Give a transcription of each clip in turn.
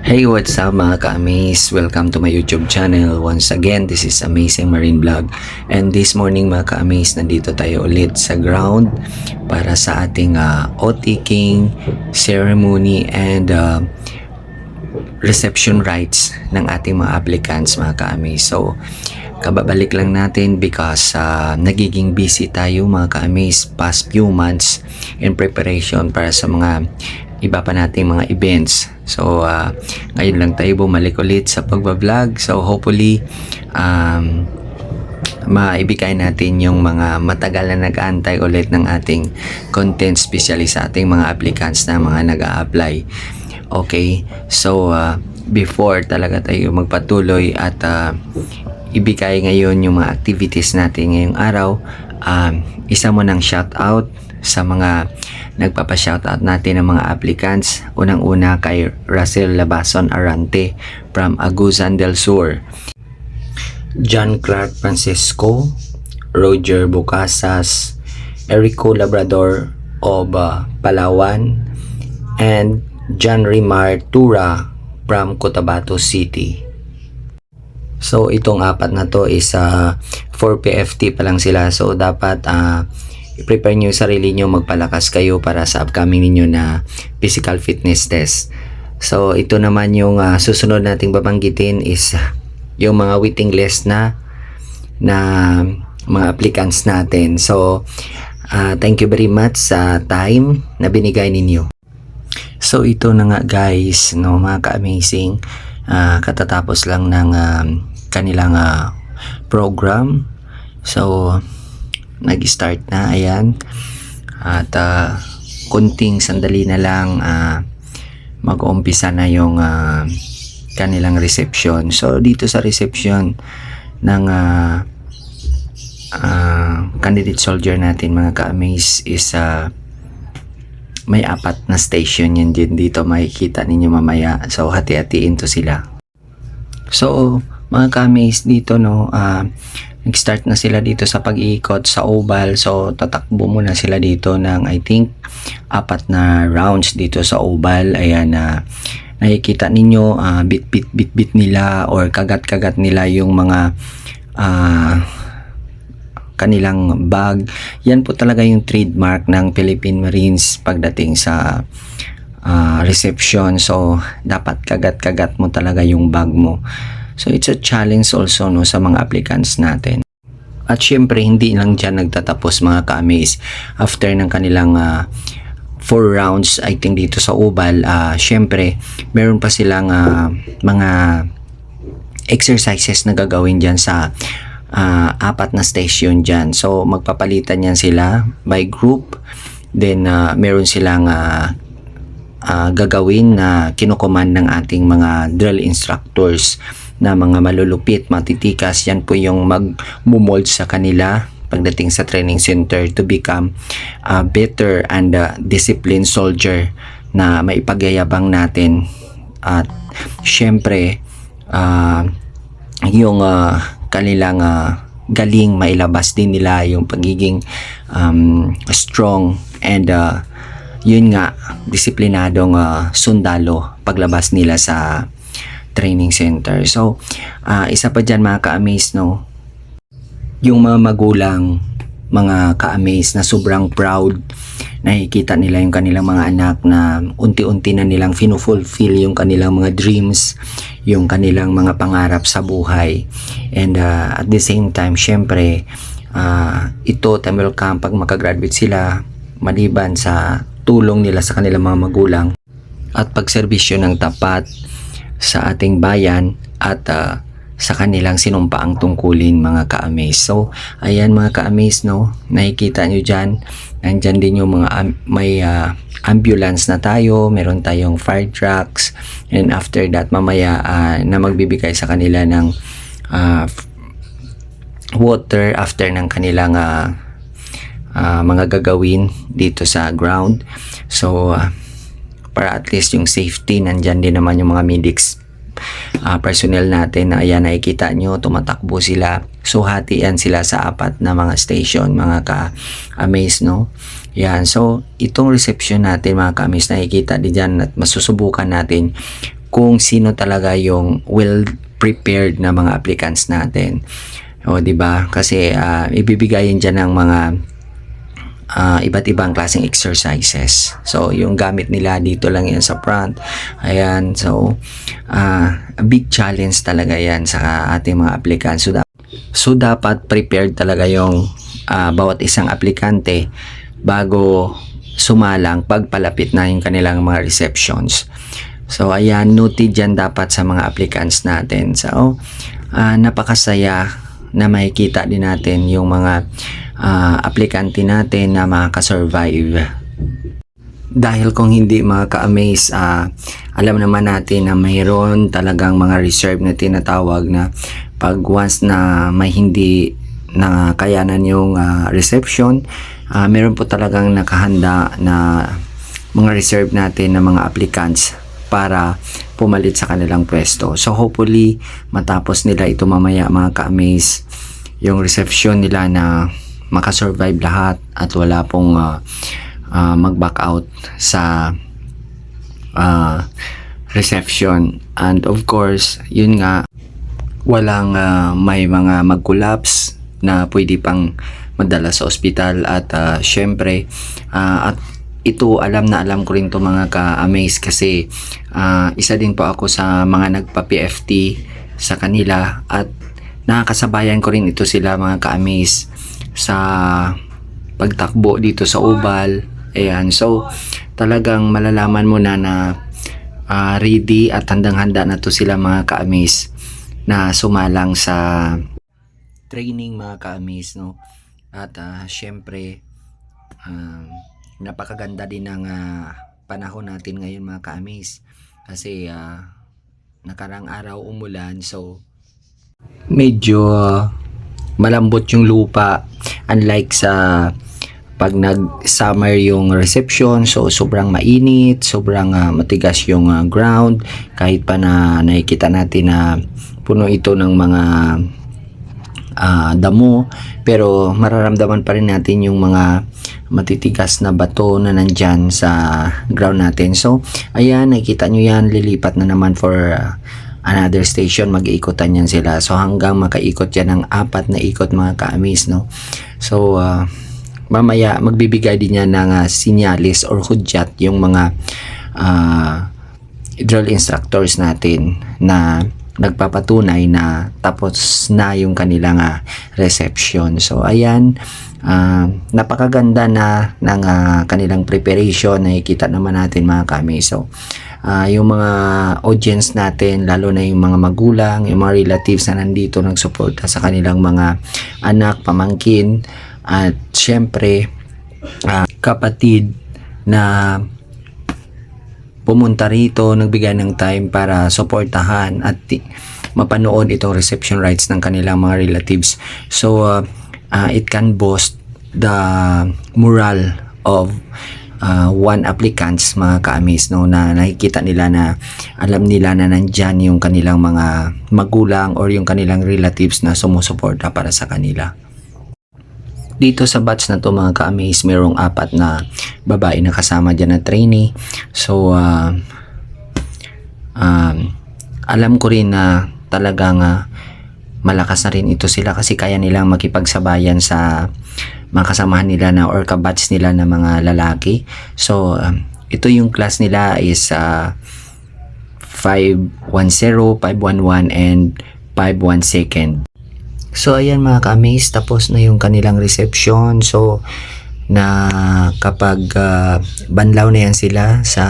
Hey, what's up mga ka-amaze? Welcome to my YouTube channel. Once again, this is Amazing Marine Vlog. And this morning mga ka-amaze, nandito tayo ulit sa ground para sa ating OT King ceremony and reception rites ng ating mga applicants mga ka-amaze. So, kababalik lang natin because nagiging busy tayo mga ka-amaze past few months in preparation para sa mga iba pa nating mga events. So ngayon lang tayo bumalik ulit sa pagbablog. So hopefully maibigay natin yung mga matagal na nag-aantay ulit ng ating content, especially sa ating mga applicants na mga nag-a-apply. Okay, so before talaga tayo magpatuloy at ibigay ngayon yung mga activities natin ngayong araw, isa mo ng shout out sa mga nagpapa-shoutout natin ng mga applicants. Unang-una kay Russell Labason Arante from Agusan del Sur, John Clark Francisco, Roger Bucasas, Erico Labrador of Palawan, and John Rimar Tura from Cotabato City. So itong apat na to is for PFT pa lang sila. So dapat i-prepare nyo yung sarili nyo, magpalakas kayo para sa upcoming ninyo na physical fitness test. So ito naman yung susunod nating babanggitin is yung mga waiting list na mga applicants natin. So thank you very much sa time na binigay ninyo. So ito na nga guys, no, mga ka-amazing, katatapos lang ng kanilang program. So nag-start na, ayan, at kunting sandali na lang mag-uumpisa na yung kanilang reception. So dito sa reception ng candidate soldier natin mga ka-amaze is may apat na station yan din dito, makikita ninyo mamaya. So hati-hatiin to sila. So mga ka-amaze dito, no, nag-start na sila dito sa pag-iikot sa oval. So tatakbo muna sila dito ng I think 4 na rounds dito sa oval. Ayan, nakikita ninyo bit nila or kagat nila yung mga kanilang bag. Yan po talaga yung trademark ng Philippine Marines pagdating sa reception. So dapat kagat mo talaga yung bag mo. So it's a challenge also, no, sa mga applicants natin. At syempre hindi lang dyan nagtatapos mga ka-amaze. After ng kanilang 4 rounds I think dito sa oval, syempre meron pa silang mga exercises na gagawin dyan sa 4 na station dyan. So magpapalitan yan sila by group. Then meron silang gagawin na kinukommand ng ating mga drill instructors na mga malulupit, matitikas. Yan po yung mag-mold sa kanila pagdating sa training center to become a better and disciplined soldier na maipagayabang natin. At syempre yung kanilang galing mailabas din nila yung pagiging strong and yun nga, disiplinadong sundalo paglabas nila sa training center. So isa pa dyan mga ka-amaze, no, yung mga magulang, mga ka-amaze na sobrang proud, nakikita nila yung kanilang mga anak na unti-unti na nilang fulfill yung kanilang mga dreams, yung kanilang mga pangarap sa buhay. And at the same time, syempre ito time will come pag makagraduate sila, maliban sa tulong nila sa kanilang mga magulang at pagserbisyo ng tapat sa ating bayan at sa kanilang sinumpaang tungkulin mga ka-amaze. So ayan mga ka-amaze, no, nakikita nyo dyan, nandyan din yung mga may ambulance na tayo, meron tayong fire trucks, and after that mamaya na magbibigay sa kanila ng water after ng kanilang mga gagawin dito sa ground. So para at least yung safety, nandyan din naman yung mga medics personnel natin na ayan, nakikita nyo tumatakbo sila. So hatian sila sa 4 na mga station mga ka-amaze, no. Yan, so itong reception natin mga ka-amaze, nakikita din dyan at masusubukan natin kung sino talaga yung well prepared na mga applicants natin. O, di ba? Kasi ibibigayin dyan ng mga iba't ibang klaseng exercises. So, yung gamit nila dito lang yan sa front. Ayan. So, a big challenge talaga yan sa ating mga applicants. So, dapat prepared talaga yung bawat isang aplikante bago sumalang pagpalapit na yung kanilang mga receptions. So, ayan. Noted dyan dapat sa mga applicants natin. So, napakasaya na makikita din natin yung mga aplikante natin na makaka-survive. Dahil kung hindi mga ka-amaze, alam naman natin na mayroon talagang mga reserve na tinatawag na pag once na may hindi na kayanan yung reception, meron po talagang nakahanda na mga reserve natin na mga applicants para pumalit sa kanilang pwesto. So hopefully matapos nila ito mamaya mga ka-amaze, yung reception nila na makasurvive lahat at wala pong mag-back out sa reception. And of course, yun nga, walang may mga mag-collapse na pwede pang madala sa ospital at syempre at ito alam ko rin to mga ka-amaze kasi isa din po ako sa mga nagpa-PFT sa kanila at nakakasabayan ko rin ito sila mga ka-amaze sa pagtakbo dito sa Ubal. Ayan, so talagang malalaman mo na ready at handang-handa na to sila mga ka-amaze na sumalang sa training mga ka-amaze, no? At syempre napakaganda din ng panahon natin ngayon mga ka-amaze kasi nakarang araw umulan, so medyo malambot yung lupa unlike sa pag nag-summer yung reception. So sobrang mainit, sobrang matigas yung ground, kahit pa na nakikita natin na puno ito ng mga damo, pero mararamdaman pa rin natin yung mga matitigas na bato na nandyan sa ground natin. So ayan, nakikita nyo yan, lilipat na naman for another station, mag-iikotan yan sila. So hanggang makaikot yan ng 4 na ikot mga ka-amaze, no? So mamaya magbibigay din yan ng sinyalis or hudyat yung mga drill instructors natin na nagpapatunay na tapos na yung kanilang reception. So ayan, napakaganda na ng kanilang preparation, nakikita naman natin mga ka-amaze. So yung mga audience natin, lalo na yung mga magulang, yung mga relatives na nandito nagsuporta sa kanilang mga anak, pamangkin, at syempre kapatid na pumunta rito, nagbigay ng time para suportahan at mapanood itong reception rites ng kanilang mga relatives. So it can boost the morale of one applicants mga ka-amaze, no, na nakikita nila na alam nila na nandyan yung kanilang mga magulang or yung kanilang relatives na sumusuporta para sa kanila. Dito sa batch na to mga ka-amaze, mayroong 4 na babae na kasama dyan na trainee. So alam ko rin na talagang malakas na rin ito sila kasi kaya nilang makipagsabayan sa mga kasamahan nila na or kabatch nila na mga lalaki. So ito yung class nila is 510, 511 and 512. So ayan mga ka-amaze, tapos na yung kanilang reception. So na kapag banlaw na yan sila sa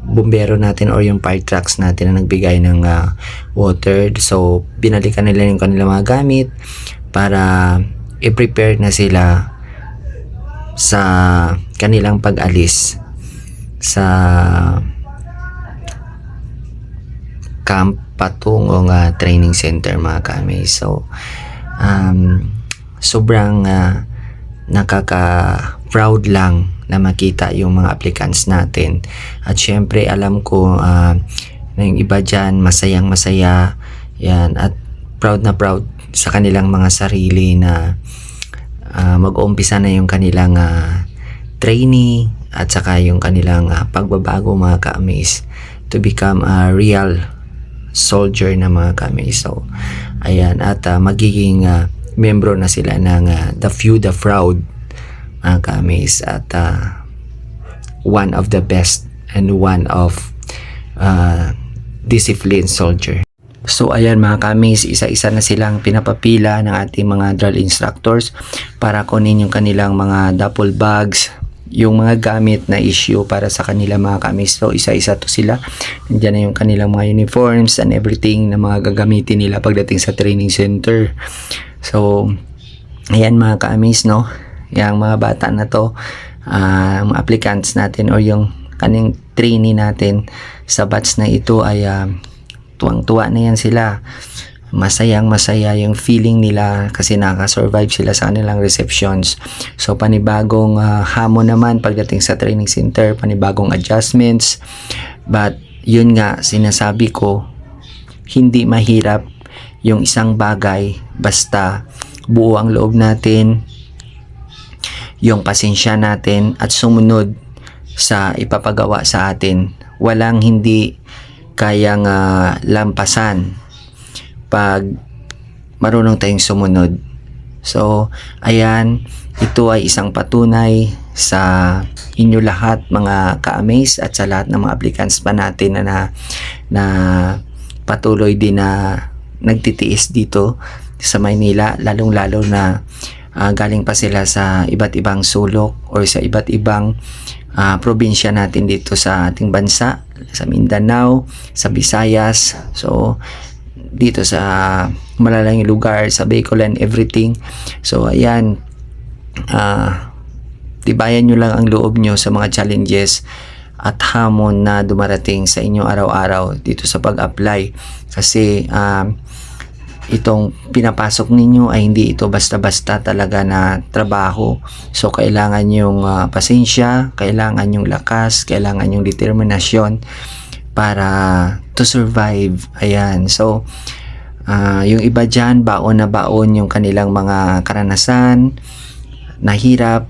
bumbero natin or yung fire trucks natin na nagbigay ng water. So binalikan nila yung kanilang mga gamit para i-prepare na sila sa kanilang pag-alis sa camp patungong training center mga ka-amaze. So sobrang nakaka-proud lang na makita yung mga applicants natin. At syempre alam ko na yung iba dyan masayang masaya yan at proud na proud sa kanilang mga sarili na mag-uumpisa na yung kanilang trainee at saka yung kanilang pagbabago mga ka-amaze to become a real soldier na mga ka-amaze. So ayan, at magiging membro na sila ng The Few The Proud mga ka-amaze, at one of the best and one of disciplined soldier. So ayan mga ka-amaze, isa-isa na silang pinapapila ng ating mga drill instructors para kunin yung kanilang mga duffel bags, yung mga gamit na issue para sa kanila mga ka-amaze. So isa-isa to sila. Nandiyan na yung kanilang mga uniforms and everything na mga gagamitin nila pagdating sa training center. So ayan mga ka-amaze, no, yung mga bata na to, mga applicants natin or yung kaning trainee natin sa batch na ito ay tuwang-tuwa na yan sila. Masayang-masaya yung feeling nila kasi nakasurvive sila sa kanilang receptions. So panibagong hamon naman pagdating sa training center, panibagong adjustments. But yun nga, sinasabi ko, hindi mahirap yung isang bagay basta buo ang loob natin, yung pasensya natin at sumunod sa ipapagawa sa atin. Walang hindi kayang lampasan pag marunong tayong sumunod. So ayan, ito ay isang patunay sa inyo lahat mga ka-amaze at sa lahat ng mga applicants pa natin na patuloy din na nagtitiis dito sa Maynila, lalong-lalo na galing pa sila sa iba't ibang sulok or sa iba't ibang probinsya natin dito sa ating bansa, sa Mindanao, sa Visayas, so dito sa malalayong lugar, sa Bicol and everything. So ayan, tibayan nyo lang ang loob nyo sa mga challenges at hamon na dumarating sa inyo araw-araw dito sa pag-apply, kasi itong pinapasok ninyo ay hindi ito basta-basta talaga na trabaho. So kailangan yung pasensya, kailangan yung lakas, kailangan yung determinasyon para to survive. Ayan, so yung iba dyan, baon na baon yung kanilang mga karanasan, nahirap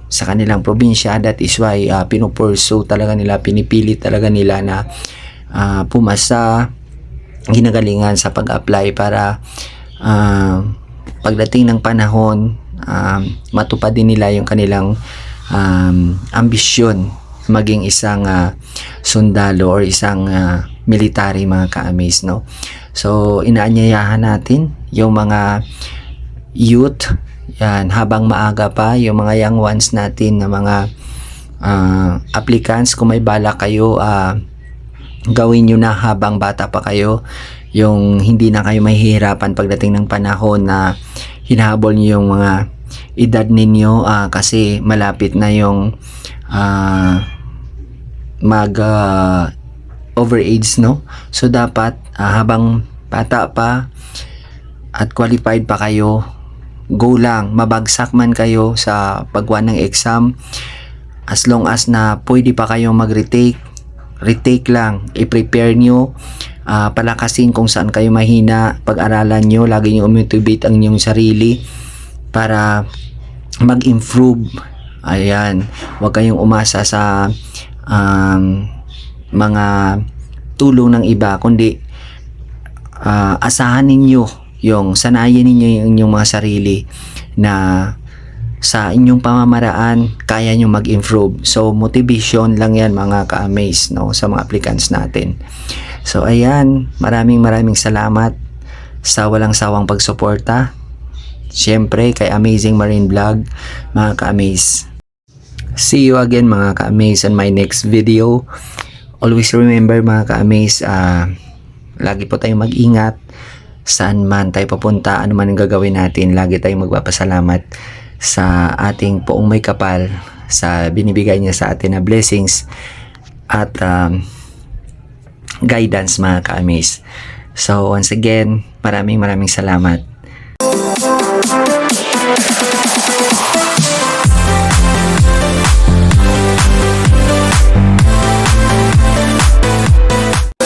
sa kanilang probinsya. That is why pinupurso talaga nila, pinipili talaga nila na pumasa, ginagalingan sa pag-apply para pagdating ng panahon matupad din nila yung kanilang ambisyon maging isang sundalo or isang military mga ka-amaze, no? So inaanyayahan natin yung mga youth yan, habang maaga pa, yung mga young ones natin na mga applicants, kung may bala kayo, gawin nyo na habang bata pa kayo, yung hindi na kayo mahihirapan pagdating ng panahon na hinahabol nyo yung mga edad ninyo, kasi malapit na yung mag overage, no? So dapat habang bata pa at qualified pa kayo, go lang, mabagsak man kayo sa pagkuha ng exam, as long as na pwede pa kayong retake lang, i-prepare nyo, palakasin kung saan kayo mahina, pag-aralan nyo, lagi nyo motivate ang inyong sarili para mag-improve. Ayan, huwag kayong umasa sa mga tulong ng iba, kundi asahan ninyo sanayin ninyo yung inyong mga sarili na sa inyong pamamaraan kaya nyo mag-improve. So motivation lang yan mga ka-amaze, no, sa mga applicants natin. So ayan, maraming salamat sa walang sawang pagsuporta, syempre kay Amazing Marine Vlog mga ka-amaze. See you again mga ka-amaze on my next video. Always remember mga ka-amaze, lagi po tayong mag-ingat saan man tayo papunta, ano man ang gagawin natin, lagi tayong magpapasalamat sa ating Poong May Kapal sa binibigay niya sa atin na blessings at guidance mga ka-amaze. So once again, maraming salamat.